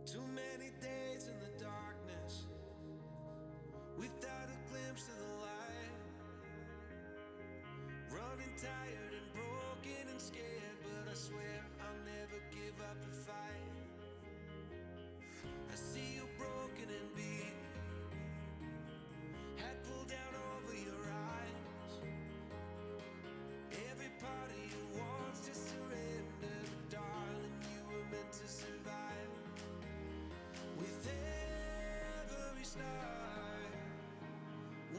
Too many days in the darkness without a glimpse of the light. Running tired and broken and scared, but I swear I'll never give up the fight. I see you broken and beat, head pulled down over your eyes. Every part of you wants to surrender, but darling, you were meant to survive. With every start,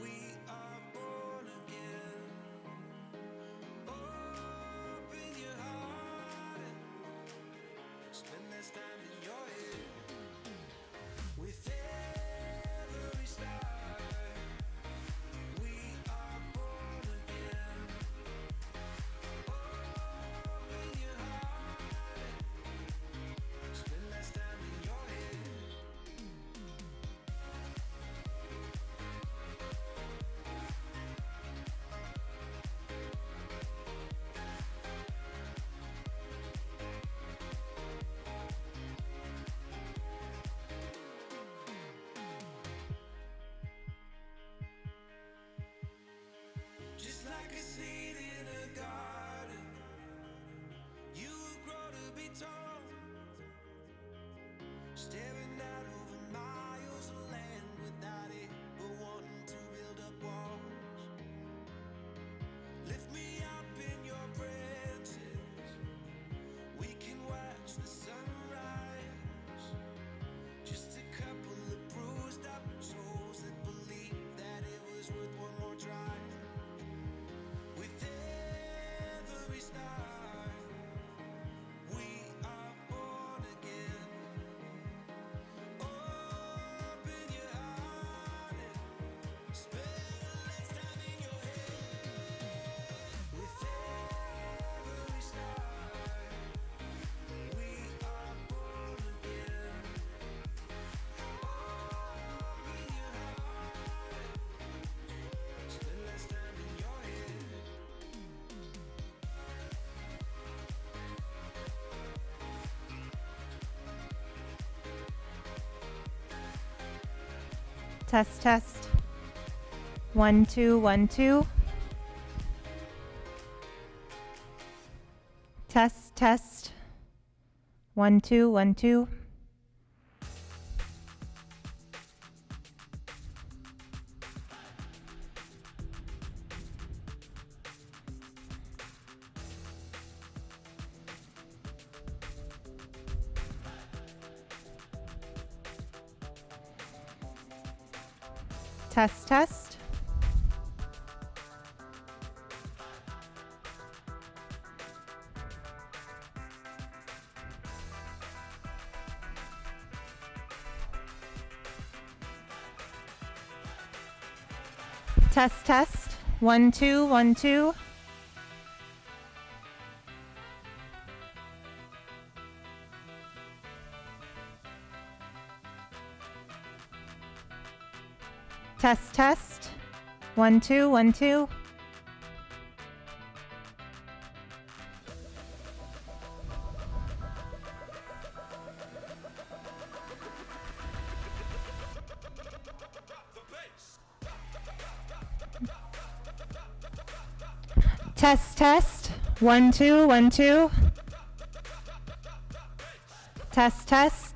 we are born again. Open your heart and spend less time in your head. With every start, we are born again. Open your heart and spend less time in your head. Just like a seed in a garden, you will grow to be tall, staring out over miles of land without it, but wanting to build up walls. Lift me up in your branches, we can watch the sunrise. Just a couple of bruised up souls that believe that it was worth one more try. With every start, we are born again. Open your heart and spend less time in your head. With every start, we are born again. Open your heart and spend less time in your head. Test, test. 1 2 1 2. Test, test. 1 2 1 2. Test, test. Test, test. 1 2 1 2. Test, test. 1, 2, 1, 2. Test, test. 1, 2, 1, 2. Test, test.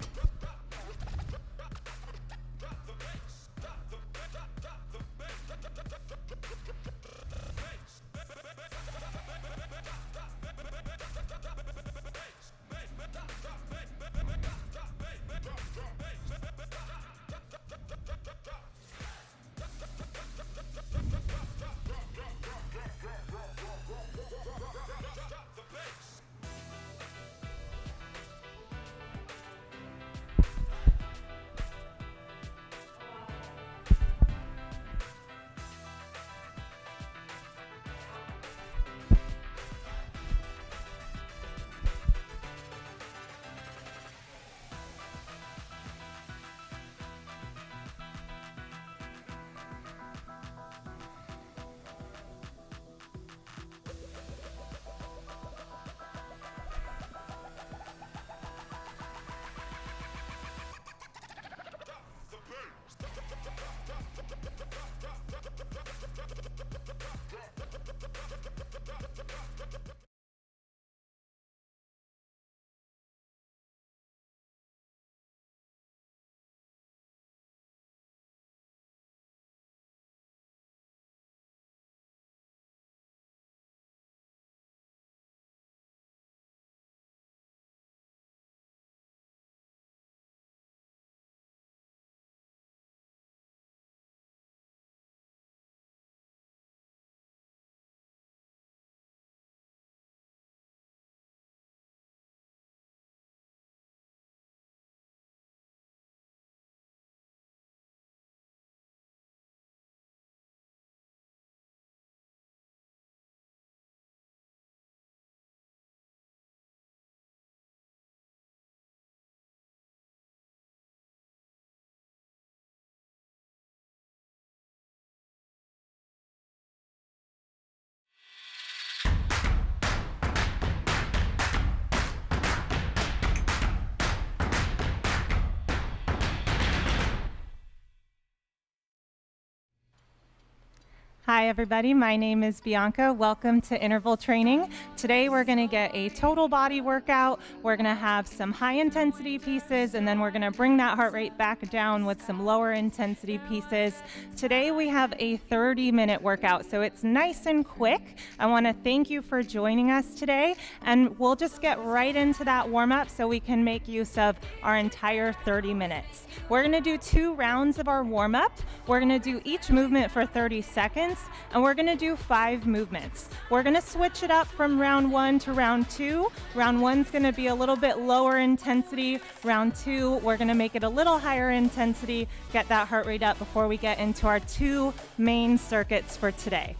Hi everybody, my name is Bianca. Welcome to interval training. Today we're going to get a total body workout. We're going to have some high intensity pieces and then we're going to bring that heart rate back down with some lower intensity pieces. Today we have a 30-minute workout, so it's nice and quick. I want to thank you for joining us today, and we'll just get right into that warm-up so we can make use of our entire 30 minutes. We're going to do 2 rounds of our warm-up. We're going to do each movement for 30 seconds, and we're going to do 5 movements. We're going to switch it up from round 1 to round 2. Round 1's going to be a little bit lower intensity. Round 2, we're going to make it a little higher intensity, get that heart rate up before we get into our 2 main circuits for today.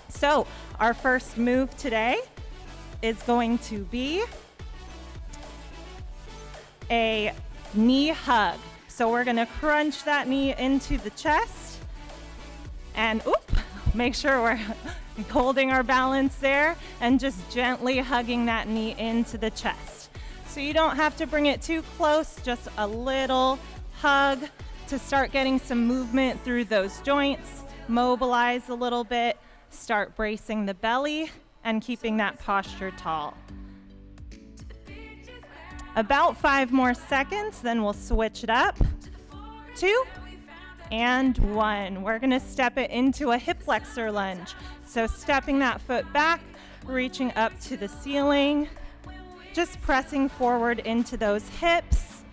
So our first move today is going to be a knee hug. So we're going to crunch that knee into the chest and make sure we're holding our balance there and just gently hugging that knee into the chest. So you don't have to bring it too close, just a little hug to start getting some movement through those joints. Mobilize a little bit, start bracing the belly and keeping that posture tall. About 5 more seconds, then we'll switch it up. 2 and 1. We're going to step it into a hip flexor lunge. So stepping that foot back, reaching up to the ceiling, just pressing forward into those hips.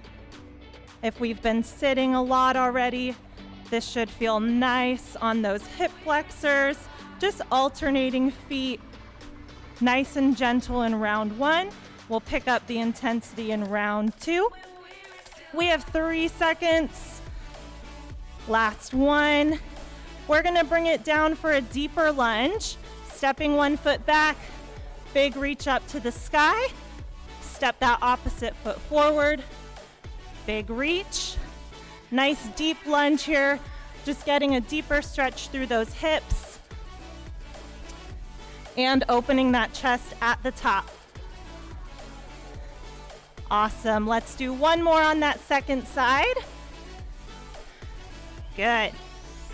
If we've been sitting a lot already, this should feel nice on those hip flexors. Just alternating feet, nice and gentle in round 1. We'll pick up the intensity in round 2. We have 3 seconds. Last one. We're going to bring it down for a deeper lunge. Stepping 1 foot back, big reach up to the sky. Step that opposite foot forward. Big reach. Nice deep lunge here. Just getting a deeper stretch through those hips and opening that chest at the top. Awesome. Let's do one more on that second side. Good.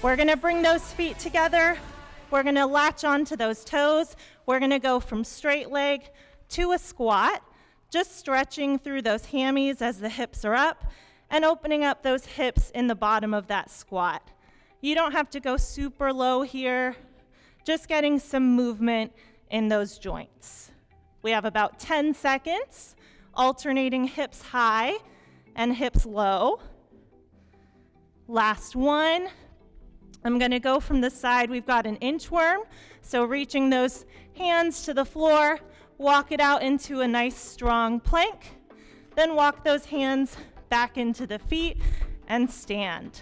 We're going to bring those feet together. We're going to latch onto those toes. We're going to go from straight leg to a squat, just stretching through those hammies as the hips are up and opening up those hips in the bottom of that squat. You don't have to go super low here, just getting some movement in those joints. We have about 10 seconds, alternating hips high and hips low. Last one. I'm going to go from the side. We've got an inchworm, so reaching those hands to the floor, walk it out into a nice strong plank, then walk those hands back into the feet and stand.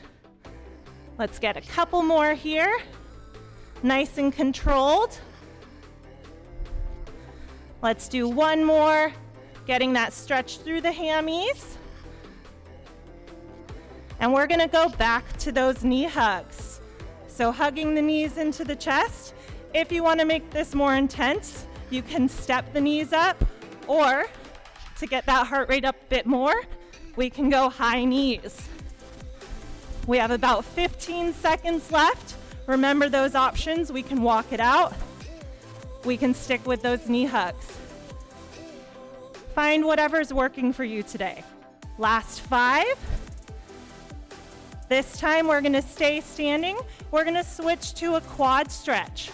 Let's get a couple more here. Nice and controlled. Let's do one more, getting that stretch through the hammies. And we're going to go back to those knee hugs. So hugging the knees into the chest. If you want to make this more intense, you can step the knees up, or to get that heart rate up a bit more, we can go high knees. We have about 15 seconds left. Remember those options. We can walk it out. We can stick with those knee hugs. Find whatever's working for you today. Last 5. This time we're going to stay standing. We're going to switch to a quad stretch.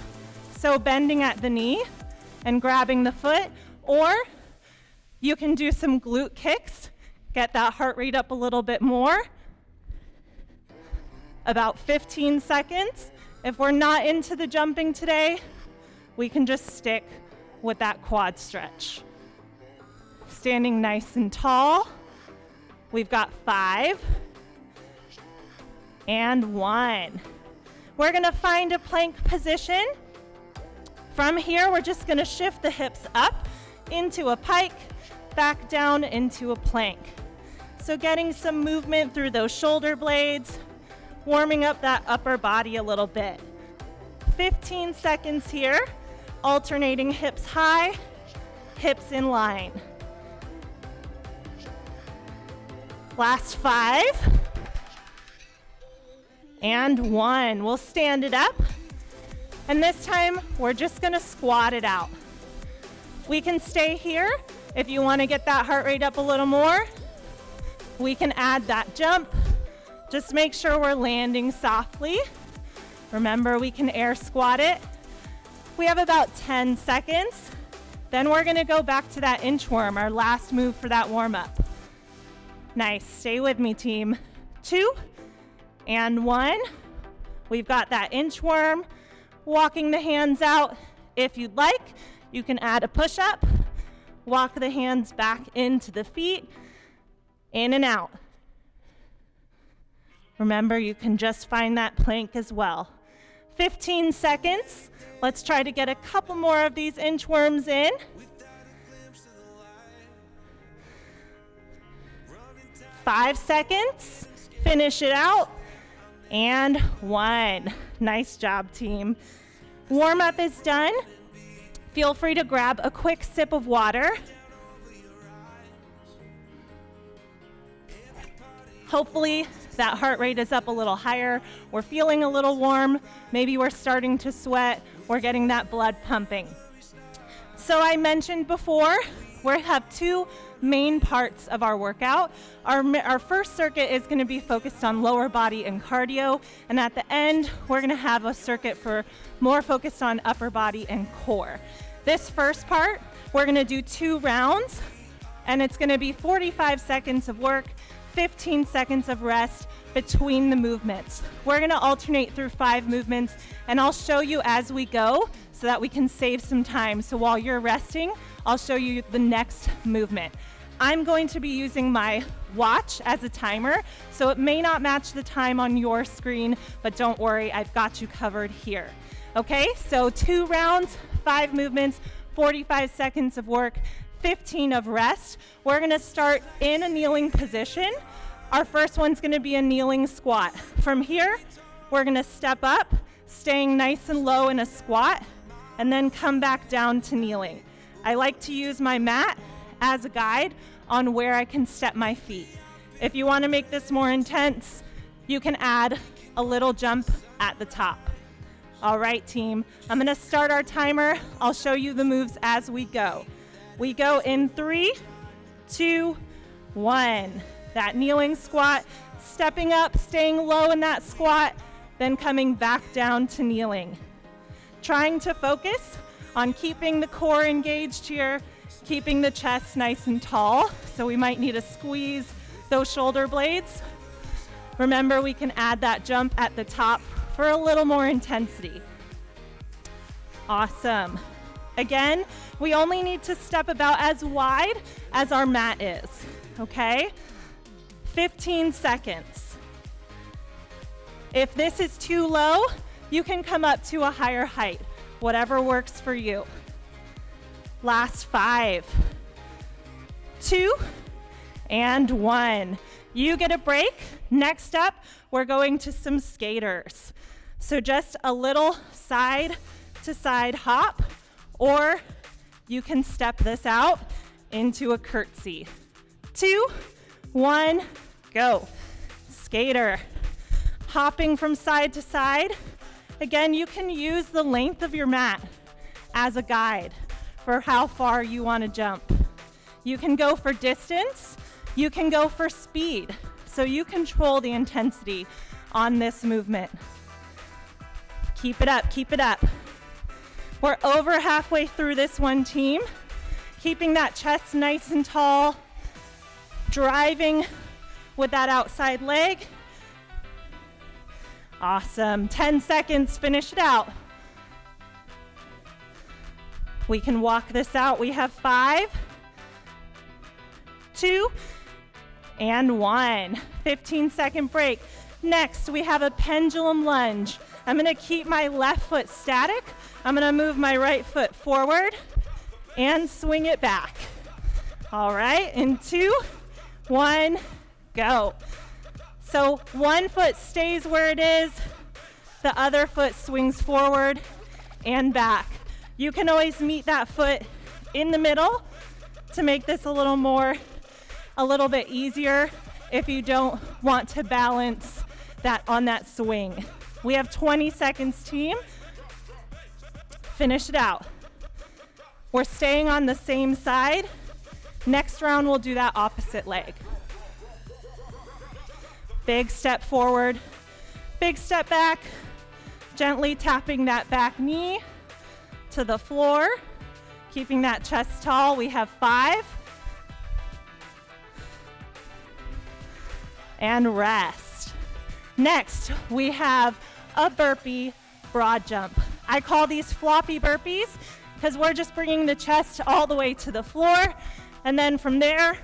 So bending at the knee and grabbing the foot, or you can do some glute kicks, get that heart rate up a little bit more. About 15 seconds. If we're not into the jumping today, we can just stick with that quad stretch. Standing nice and tall. We've got 5 and 1. We're going to find a plank position. From here, we're just going to shift the hips up into a pike, back down into a plank. So getting some movement through those shoulder blades, warming up that upper body a little bit. 15 seconds here, alternating hips high, hips in line. Last 5 and 1. We'll stand it up, and this time we're just going to squat it out. We can stay here if you want to get that heart rate up a little more. We can add that jump. Just make sure we're landing softly. Remember, we can air squat it. We have about 10 seconds. Then we're going to go back to that inchworm, our last move for that warm-up. Nice. Stay with me, team. 2 and 1. We've got that inchworm. Walking the hands out. If you'd like, you can add a push-up. Walk the hands back into the feet. In and out. Remember, you can just find that plank as well. 15 seconds. Let's try to get a couple more of these inchworms in. 5 seconds. Finish it out. And 1. Nice job, team. Warm-up is done. Feel free to grab a quick sip of water. Hopefully that heart rate is up a little higher. We're feeling a little warm. Maybe we're starting to sweat. We're getting that blood pumping. So I mentioned before, we have 2 main parts of our workout. Our first circuit is going to be focused on lower body and cardio. And at the end, we're going to have a circuit for more focused on upper body and core. This first part, we're going to do 2 rounds. And it's going to be 45 seconds of work, 15 seconds of rest between the movements. We're going to alternate through 5 movements, and I'll show you as we go so that we can save some time. So while you're resting, I'll show you the next movement. I'm going to be using my watch as a timer, so it may not match the time on your screen, but don't worry, I've got you covered here. Okay, so 2 rounds, 5 movements, 45 seconds of work, 15 of rest. We're going to start in a kneeling position. Our first one's going to be a kneeling squat. From here, we're gonna step up, staying nice and low in a squat, and then come back down to kneeling. I like to use my mat as a guide on where I can step my feet. If you wanna make this more intense, you can add a little jump at the top. All right, team, I'm gonna start our timer. I'll show you the moves as we go. We go in 3, 2, 1. That kneeling squat, stepping up, staying low in that squat, then coming back down to kneeling. Trying to focus on keeping the core engaged here, keeping the chest nice and tall. So we might need to squeeze those shoulder blades. Remember, we can add that jump at the top for a little more intensity. Awesome. Again, we only need to step about as wide as our mat is, okay? 15 seconds. If this is too low, you can come up to a higher height, whatever works for you. Last 5, 2, and 1. You get a break. Next up, we're going to some skaters. So just a little side to side hop, or you can step this out into a curtsy. 2, 1, go. Skater. Hopping from side to side. Again, you can use the length of your mat as a guide for how far you want to jump. You can go for distance, you can go for speed, so you control the intensity on this movement. Keep it up, keep it up. We're over halfway through this one, team. Keeping that chest nice and tall, driving with that outside leg. Awesome, 10 seconds, finish it out. We can walk this out. We have 5, 2, and 1. 15-second break. Next, we have a pendulum lunge. I'm gonna keep my left foot static. I'm gonna move my right foot forward and swing it back. All right, in 2, 1, go. So one foot stays where it is, the other foot swings forward and back. You can always meet that foot in the middle to make this a little bit easier if you don't want to balance that on that swing. We have 20 seconds, team. Finish it out. We're staying on the same side. Next round, we'll do that opposite leg. Big step forward, big step back, gently tapping that back knee to the floor, keeping that chest tall. We have 5. And rest. Next, we have a burpee broad jump. I call these floppy burpees because we're just bringing the chest all the way to the floor, and then from there,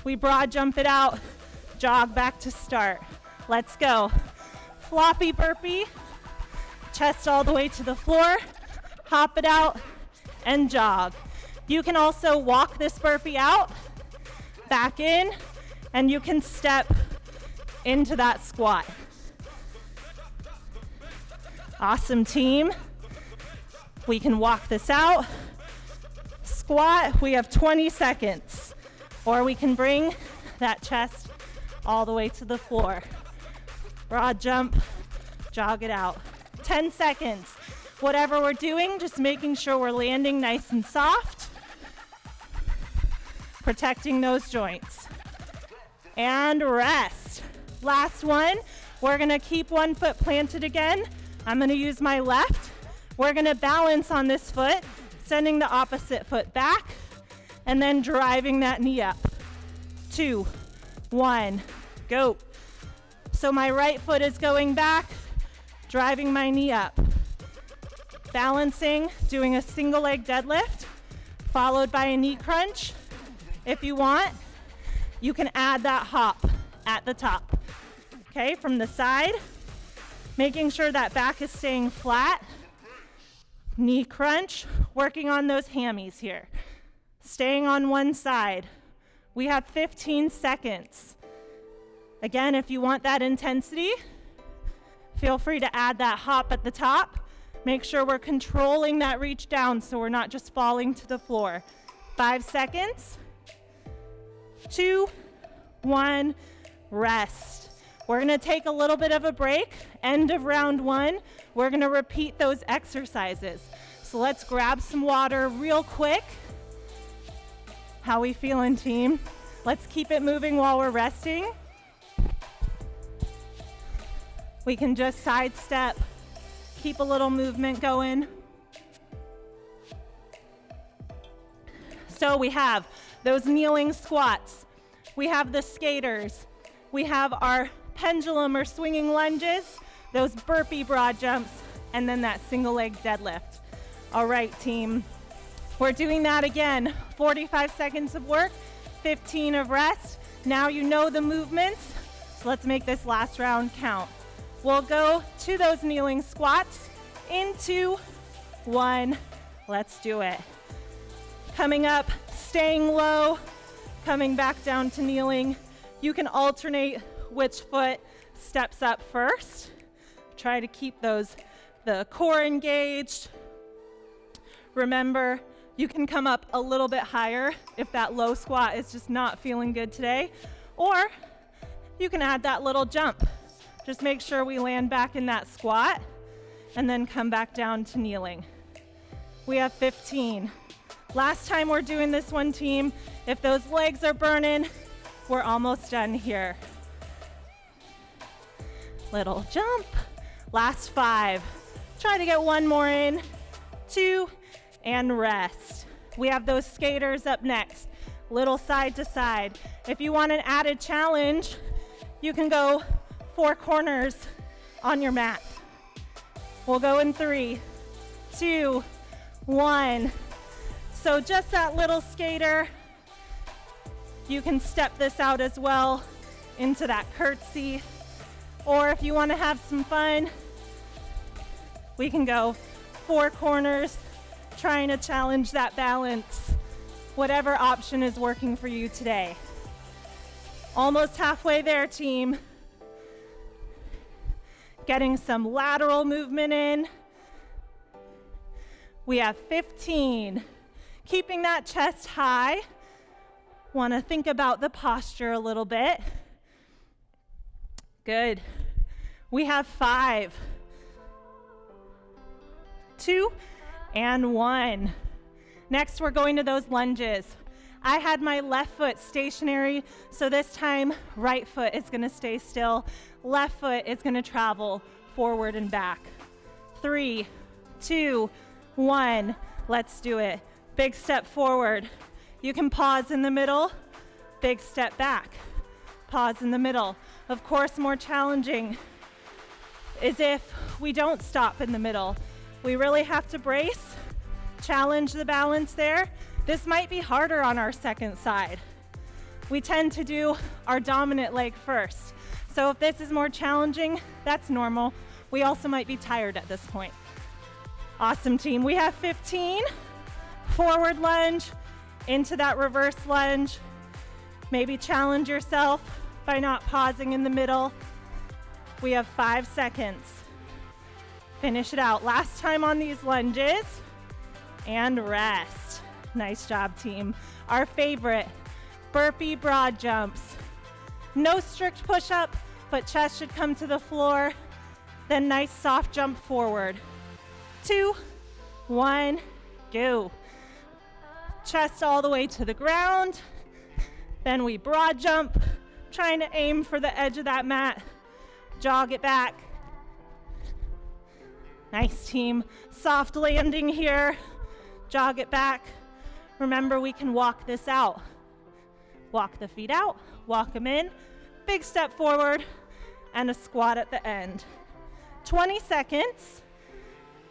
we broad jump it out, jog back to start. Let's go. Floppy burpee, chest all the way to the floor, hop it out, and jog. You can also walk this burpee out, back in, and you can step into that squat. Awesome, team. We can walk this out, squat. We have 20 seconds, or we can bring that chest all the way to the floor. Broad jump, jog it out. 10 seconds. Whatever we're doing, just making sure we're landing nice and soft, protecting those joints. And rest. Last one. We're gonna keep one foot planted again. I'm gonna use my left. We're gonna balance on this foot, sending the opposite foot back, and then driving that knee up. 2, 1, go. So my right foot is going back, driving my knee up. Balancing, doing a single leg deadlift, followed by a knee crunch. If you want, you can add that hop at the top. Okay, from the side, making sure that back is staying flat. Knee crunch, working on those hammies here. Staying on one side. We have 15 seconds. Again, if you want that intensity, Feel free to add that hop at the top. Make sure we're controlling that reach down so we're not just falling to the floor. 5 seconds. 2, 1, rest. We're gonna take a little bit of a break. End of round 1. We're gonna repeat those exercises. So let's grab some water real quick. How we feeling, team? Let's keep it moving while we're resting. We can just sidestep, keep a little movement going. So we have those kneeling squats. We have the skaters. We have our pendulum or swinging lunges, those burpee broad jumps, and then that single leg deadlift. All right, team. We're doing that again. 45 seconds of work, 15 of rest. Now you know the movements, so let's make this last round count. We'll go to those kneeling squats, into 1, let's do it. Coming up, staying low, coming back down to kneeling. You can alternate which foot steps up first. Try to keep the core engaged. Remember, you can come up a little bit higher if that low squat is just not feeling good today, or you can add that little jump. Just make sure we land back in that squat and then come back down to kneeling. We have 15. Last time we're doing this one, team. If those legs are burning, we're almost done here. Little jump. Last 5. Try to get one more in. 2, and rest. We have those skaters up next. Little side to side. If you want an added challenge, you can go 4 corners on your mat. We'll go in 3, 2, 1. So just that little skater. You can step this out as well into that curtsy. Or if you want to have some fun, we can go 4 corners, trying to challenge that balance. Whatever option is working for you today. Almost halfway there, team. Getting some lateral movement in. We have 15. Keeping that chest high. Want to think about the posture a little bit. Good. We have 5, 2, and 1. Next, we're going to those lunges. I had my left foot stationary, so this time, right foot is gonna stay still. Left foot is gonna travel forward and back. 3, 2, 1, let's do it. Big step forward. You can pause in the middle, big step back. Pause in the middle. Of course, more challenging is if we don't stop in the middle. We really have to brace, challenge the balance there. This might be harder on our second side. We tend to do our dominant leg first. So if this is more challenging, that's normal. We also might be tired at this point. Awesome, team. We have 15. Forward lunge into that reverse lunge. Maybe challenge yourself by not pausing in the middle. We have 5 seconds. Finish it out. Last time on these lunges. And rest. Nice job, team. Our favorite, burpee broad jumps. No strict push-up, but chest should come to the floor. Then nice soft jump forward. 2, 1, go. Chest all the way to the ground. Then we broad jump, trying to aim for the edge of that mat. Jog it back. Nice, team. Soft landing here. Jog it back. Remember, we can walk this out. Walk the feet out, walk them in, big step forward, and a squat at the end. 20 seconds.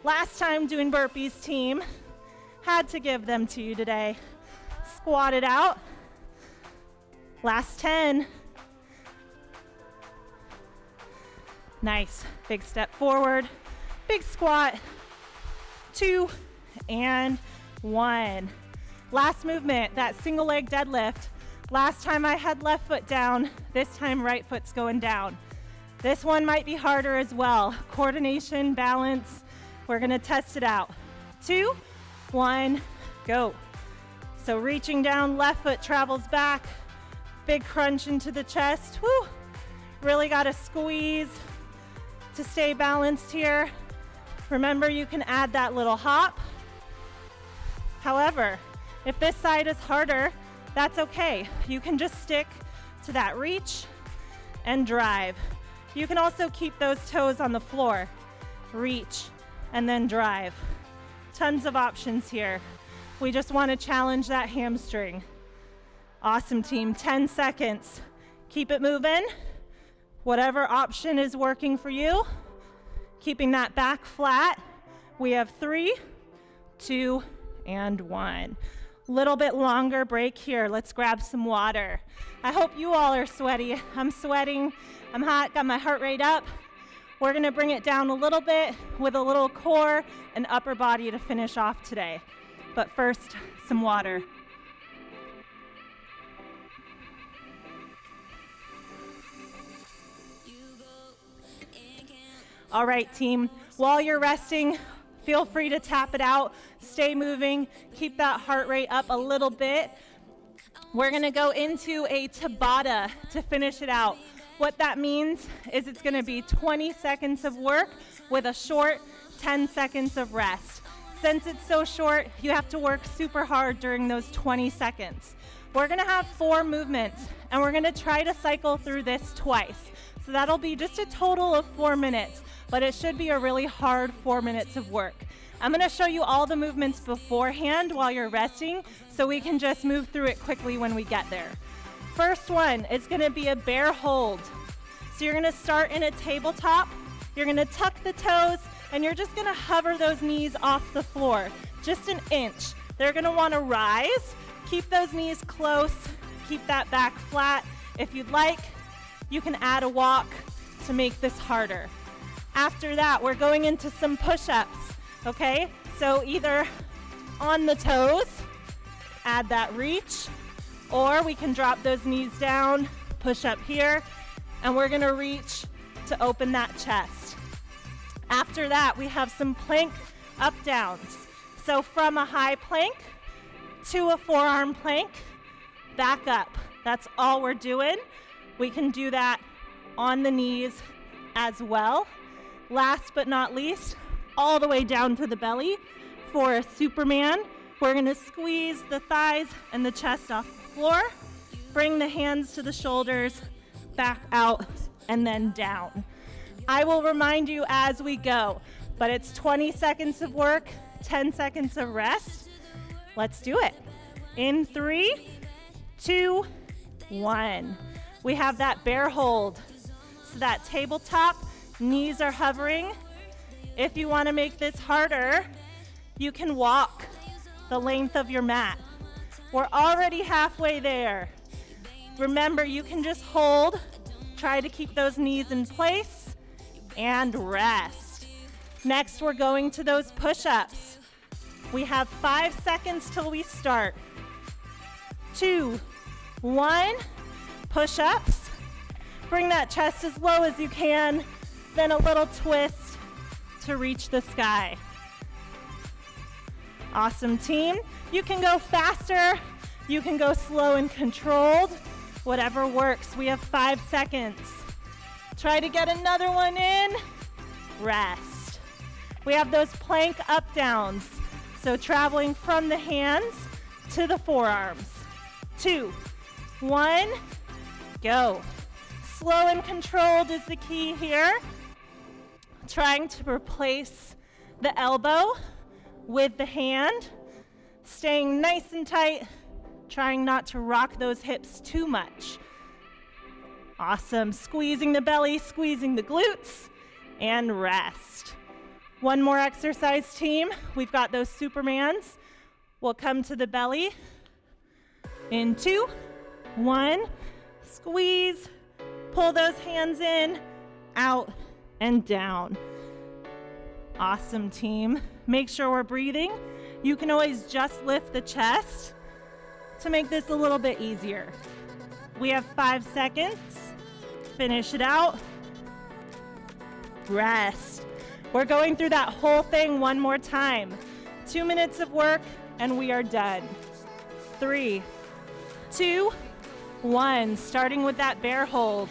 Last time doing burpees, team. Had to give them to you today. Squat it out. Last 10. Nice. Big step forward, big squat. 2 and 1. Last movement, that single leg deadlift. Last time I had left foot down, this time right foot's going down. This one might be harder as well. Coordination, balance. We're gonna test it out. 2, 1, go. So reaching down, left foot travels back. Big crunch into the chest. Woo. Really gotta squeeze to stay balanced here. Remember, you can add that little hop. However, if this side is harder, that's okay. You can just stick to that reach and drive. You can also keep those toes on the floor. Reach and then drive. Tons of options here. We just want to challenge that hamstring. Awesome, team. 10 seconds. Keep it moving. Whatever option is working for you. Keeping that back flat. We have 3, 2, and 1. Little bit longer break here. Let's grab some water. I hope you all are sweaty. I'm sweating. I'm hot, got my heart rate up. We're gonna bring it down a little bit with a little core and upper body to finish off today. But first, some water. All right, team, while you're resting, feel free to tap it out, stay moving, keep that heart rate up a little bit. We're gonna go into a Tabata to finish it out. What that means is it's gonna be 20 seconds of work with a short 10 seconds of rest. Since it's so short, you have to work super hard during those 20 seconds. We're gonna have 4 movements, and we're gonna try to cycle through this twice. So that'll be just a total of 4 minutes, but it should be a really hard 4 minutes of work. I'm gonna show you all the movements beforehand while you're resting, so we can just move through it quickly when we get there. First one is gonna be a bear hold. So you're gonna start in a tabletop, you're gonna tuck the toes, and you're just gonna hover those knees off the floor, just an inch. They're gonna wanna rise, keep those knees close, keep that back flat. If you'd like, you can add a walk to make this harder. After that, we're going into some push-ups, okay? So either on the toes, add that reach, or we can drop those knees down, push up here, and we're gonna reach to open that chest. After that, we have some plank up downs. So from a high plank to a forearm plank, back up. That's all we're doing. We can do that on the knees as well. Last but not least, all the way down to the belly for a Superman. We're gonna squeeze the thighs and the chest off the floor, bring the hands to the shoulders, back out, and then down. I will remind you as we go, but it's 20 seconds of work, 10 seconds of rest. Let's do it. In 3, 2, 1. We have that bear hold. So that tabletop, knees are hovering. If you want to make this harder, you can walk the length of your mat. We're already halfway there. Remember, you can just hold, try to keep those knees in place, and rest. Next, we're going to those push-ups. We have 5 seconds till we start. 2, 1, push-ups. Bring that chest as low as you can, then a little twist to reach the sky. Awesome, team. You can go faster, you can go slow and controlled, whatever works. We have 5 seconds. Try to get another one in, rest. We have those plank up downs. So traveling from the hands to the forearms. 2, 1, go. Slow and controlled is the key here. Trying to replace the elbow with the hand. Staying nice and tight, trying not to rock those hips too much. Awesome, squeezing the belly, squeezing the glutes, and rest. One more exercise, team. We've got those Supermans. We'll come to the belly. In 2, 1, squeeze, pull those hands in, out, and down. Awesome, team. Make sure we're breathing. You can always just lift the chest to make this a little bit easier. We have 5 seconds. Finish it out. rest. We're going through that whole thing one more time. 2 minutes of work, and we are done. 3, 2, 1. Starting with that bear hold.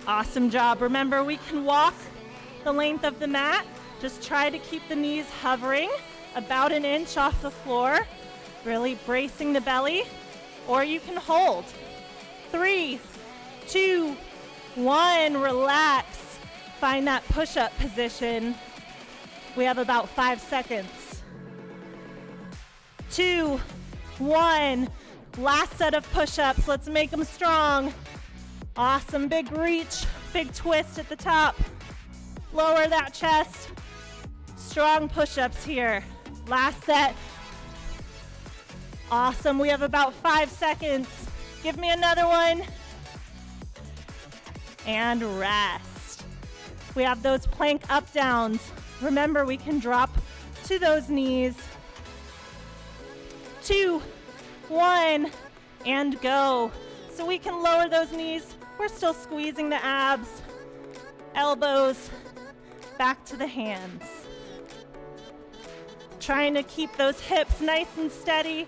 Awesome job. Remember, we can walk the length of the mat. Just try to keep the knees hovering about an inch off the floor, really bracing the belly, or you can hold. 3, 2, 1, relax. Find that push-up position. We have about 5 seconds. 2, 1, last set of push-ups. Let's make them strong. Awesome, big reach, big twist at the top. Lower that chest. Strong push-ups here. Last set. Awesome, we have about 5 seconds. Give me another one. And rest. We have those plank up downs. Remember, we can drop to those knees. 2, 1, and go. So we can lower those knees. We're still squeezing the abs. Elbows back to the hands. Trying to keep those hips nice and steady.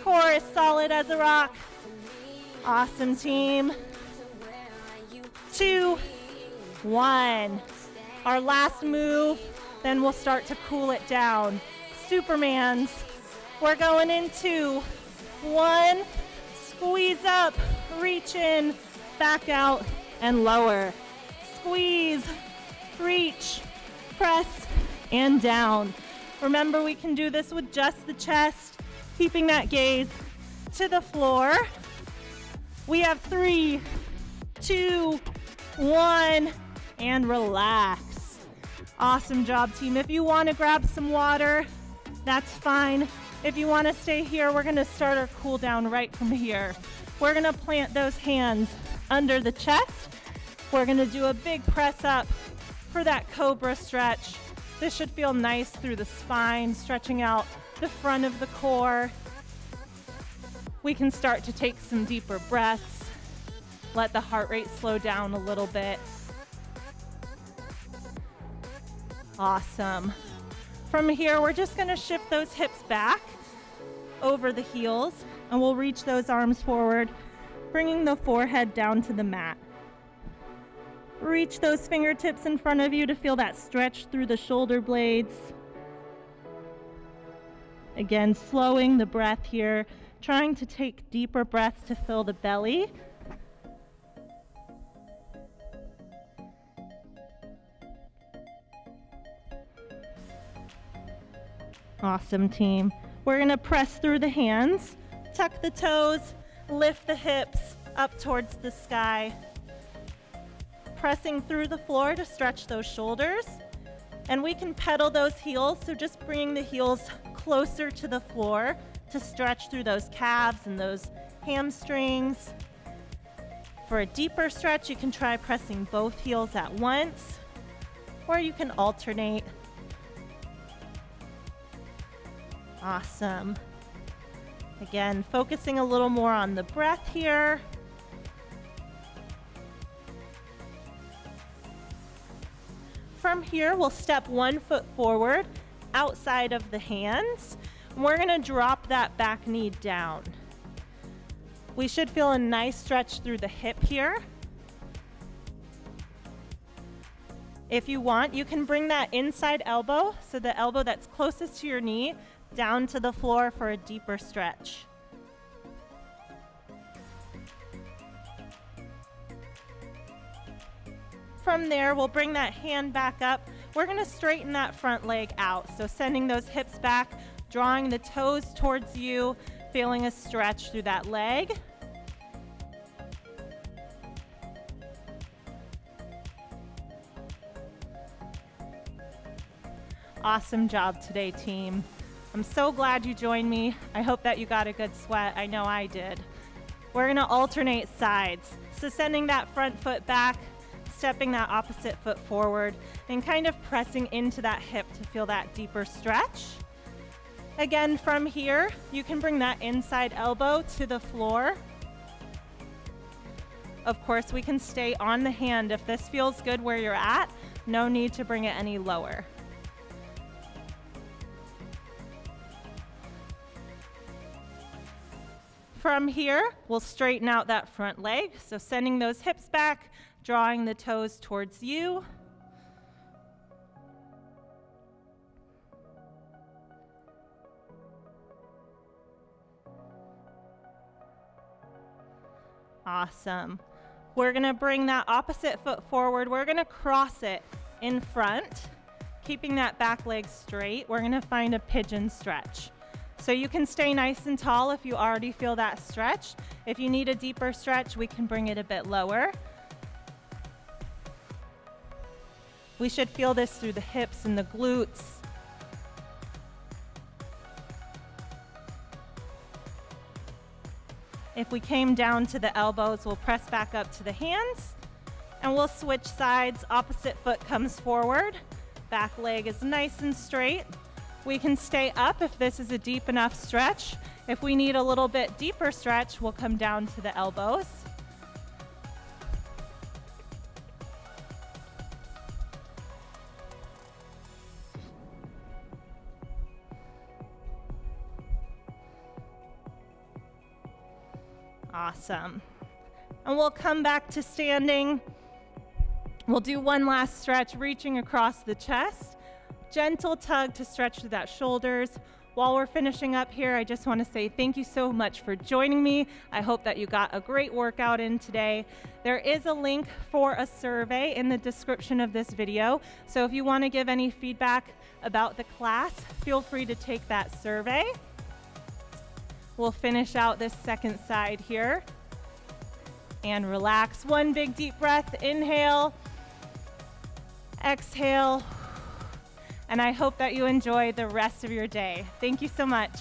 Core is solid as a rock. Awesome, team. 2, 1. Our last move, then we'll start to cool it down. Supermans. We're going in 2, 1. Squeeze up, reach in, back out, and lower. Squeeze, reach, press, and down. Remember, we can do this with just the chest, keeping that gaze to the floor. We have 3, 2, 1, and relax. Awesome job, team. If you want to grab some water, that's fine. If you want to stay here, we're going to start our cool down right from here. We're going to plant those hands under the chest. We're going to do a big press up for that cobra stretch. This should feel nice through the spine, stretching out the front of the core. We can start to take some deeper breaths. Let the heart rate slow down a little bit. Awesome. From here, we're just going to shift those hips back over the heels, and we'll reach those arms forward, bringing the forehead down to the mat. Reach those fingertips in front of you to feel that stretch through the shoulder blades. Again, slowing the breath here, trying to take deeper breaths to fill the belly. Awesome, team. We're going to press through the hands, tuck the toes, lift the hips up towards the sky. Pressing through the floor to stretch those shoulders. And we can pedal those heels, so just bringing the heels closer to the floor to stretch through those calves and those hamstrings. For a deeper stretch, you can try pressing both heels at once, or you can alternate. Awesome. Again, focusing a little more on the breath here. From here, we'll step 1 foot forward outside of the hands. And we're going to drop that back knee down. We should feel a nice stretch through the hip here. If you want, you can bring that inside elbow, so the elbow that's closest to your knee, down to the floor for a deeper stretch. From there, we'll bring that hand back up. We're going to straighten that front leg out. So sending those hips back, drawing the toes towards you, feeling a stretch through that leg. Awesome job today, team. I'm so glad you joined me. I hope that you got a good sweat. I know I did. We're going to alternate sides. So sending that front foot back, stepping that opposite foot forward, and kind of pressing into that hip to feel that deeper stretch. Again, from here, you can bring that inside elbow to the floor. Of course, we can stay on the hand. If this feels good where you're at, no need to bring it any lower. From here, we'll straighten out that front leg. So sending those hips back, drawing the toes towards you. Awesome. We're gonna bring that opposite foot forward. We're gonna cross it in front, keeping that back leg straight. We're gonna find a pigeon stretch. So you can stay nice and tall if you already feel that stretch. If you need a deeper stretch, we can bring it a bit lower. We should feel this through the hips and the glutes. If we came down to the elbows, we'll press back up to the hands, and we'll switch sides. Opposite foot comes forward. Back leg is nice and straight. We can stay up if this is a deep enough stretch. If we need a little bit deeper stretch, we'll come down to the elbows. Awesome. And we'll come back to standing. We'll do one last stretch, reaching across the chest. Gentle tug to stretch through that shoulders. While we're finishing up here, I just want to say thank you so much for joining me. I hope that you got a great workout in today. There is a link for a survey in the description of this video. So if you want to give any feedback about the class, feel free to take that survey. We'll finish out this second side here and relax. One big deep breath, inhale, exhale, and I hope that you enjoy the rest of your day. Thank you so much.